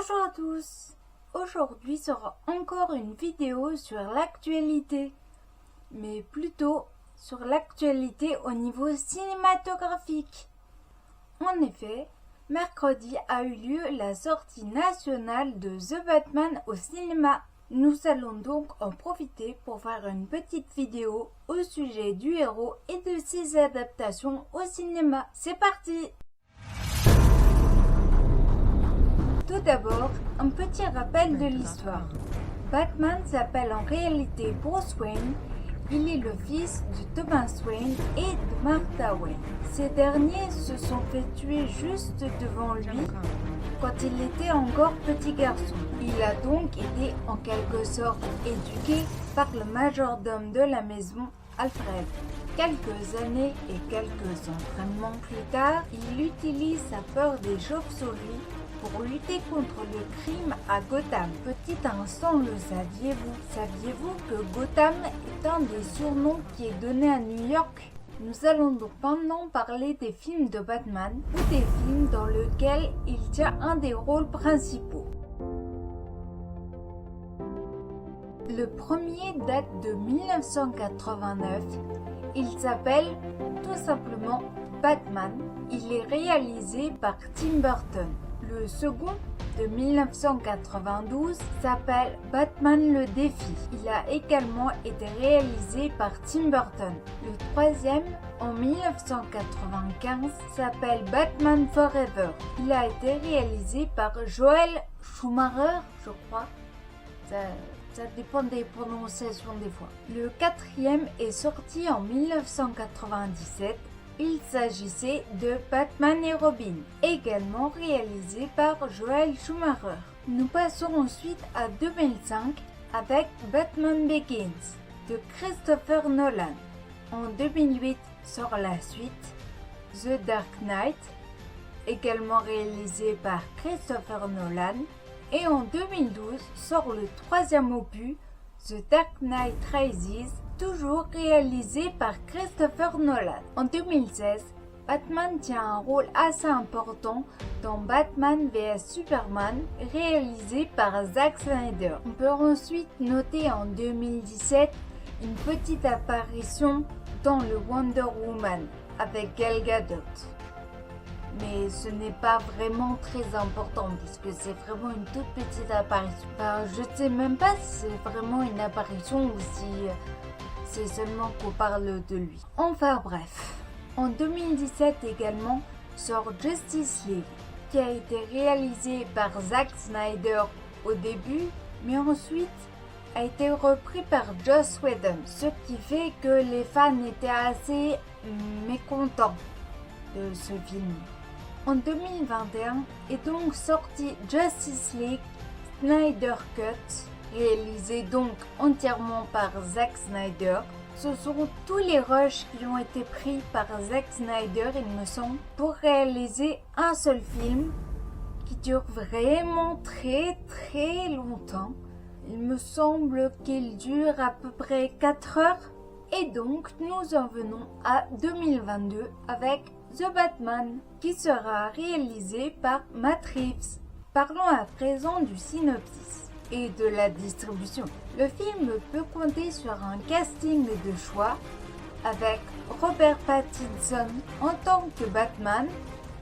Bonjour à tous. Aujourd'hui sera encore une vidéo sur l'actualité, mais plutôt sur l'actualité au niveau cinématographique. En effet, mercredi a eu lieu la sortie nationale de The Batman au cinéma. Nous allons donc en profiter pour faire une petite vidéo au sujet du héros et de ses adaptations au cinéma. C'est parti! Tout d'abord, un petit rappel de l'histoire. Batman s'appelle en réalité Bruce Wayne. Il est le fils de Thomas Wayne et de Martha Wayne. Ces derniers se sont fait tuer juste devant lui quand il était encore petit garçon. Il a donc été en quelque sorte éduqué par le majordome de la maison, Alfred. Quelques années et quelques entraînements plus tard, il utilise sa peur des chauves-souris pour lutter contre le crime à Gotham. Petit instant, le saviez-vous? Saviez-vous que Gotham est un des surnoms qui est donné à New York? Nous allons donc maintenant parler des films de Batman ou des films dans lesquels il tient un des rôles principaux. Le premier date de 1989. Il s'appelle tout simplement Batman. Il est réalisé par Tim Burton. Le second, de 1992, s'appelle Batman le défi. Il a également été réalisé par Tim Burton. Le troisième, en 1995, s'appelle Batman Forever. Il a été réalisé par Joel Schumacher, je crois. Ça dépend des prononciations des fois. Le quatrième est sorti en 1997. Il s'agissait de Batman et Robin, également réalisé par Joel Schumacher. Nous passons ensuite à 2005 avec Batman Begins de Christopher Nolan. En 2008 sort la suite The Dark Knight, également réalisé par Christopher Nolan. Et en 2012 sort le troisième opus, The Dark Knight Rises, toujours réalisé par Christopher Nolan. En 2016, Batman tient un rôle assez important dans Batman vs Superman, réalisé par Zack Snyder. On peut ensuite noter en 2017 une petite apparition dans le Wonder Woman avec Gal Gadot. Mais ce n'est pas vraiment très important puisque c'est vraiment une toute petite apparition. Enfin, je ne sais même pas si c'est vraiment une apparition ou si c'est seulement qu'on parle de lui. Enfin bref. En 2017 également sort Justice League qui a été réalisé par Zack Snyder au début mais ensuite a été repris par Joss Whedon. Ce qui fait que les fans étaient assez mécontents de ce film. En 2021 est donc sorti Justice League Snyder Cut, réalisé donc entièrement par Zack Snyder. Ce sont tous les rushs qui ont été pris par Zack Snyder, il me semble, pour réaliser un seul film qui dure vraiment très longtemps. Il me semble qu'il dure à peu près 4 heures. Et donc, nous en venons à 2022 avec The Batman, qui sera réalisé par Matt Reeves. Parlons à présent du synopsis et de la distribution. Le film peut compter sur un casting de choix avec Robert Pattinson en tant que Batman,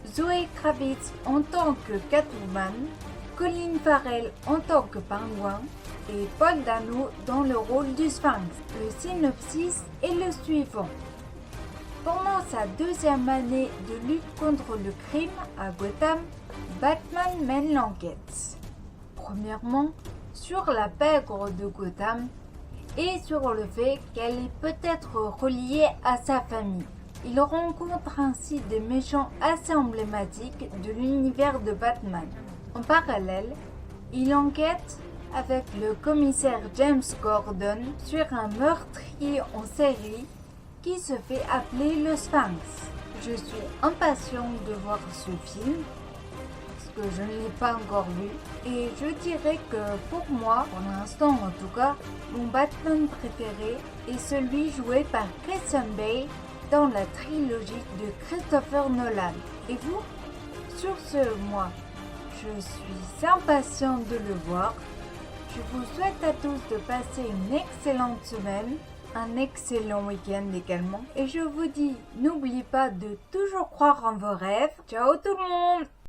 Zoe Kravitz en tant que Catwoman, Colin Farrell en tant que Pingouin et Paul Dano dans le rôle du Sphinx. Le synopsis est le suivant. Pendant sa deuxième année de lutte contre le crime à Gotham, Batman mène l'enquête. Premièrement, sur la pègre de Gotham et sur le fait qu'elle est peut-être reliée à sa famille. Il rencontre ainsi des méchants assez emblématiques de l'univers de Batman. En parallèle, il enquête avec le commissaire James Gordon sur un meurtrier en série qui se fait appeler le Sphinx. Je suis impatient de voir ce film parce que je ne l'ai pas encore vu et je dirais que pour moi, pour l'instant en tout cas, mon Batman préféré est celui joué par Christian Bale dans la trilogie de Christopher Nolan. Et vous? Sur ce, moi, Je suis impatiente de le voir. Je vous souhaite à tous de passer une excellente semaine, un excellent week-end également. Et je vous dis, n'oubliez pas de toujours croire en vos rêves. Ciao tout le monde!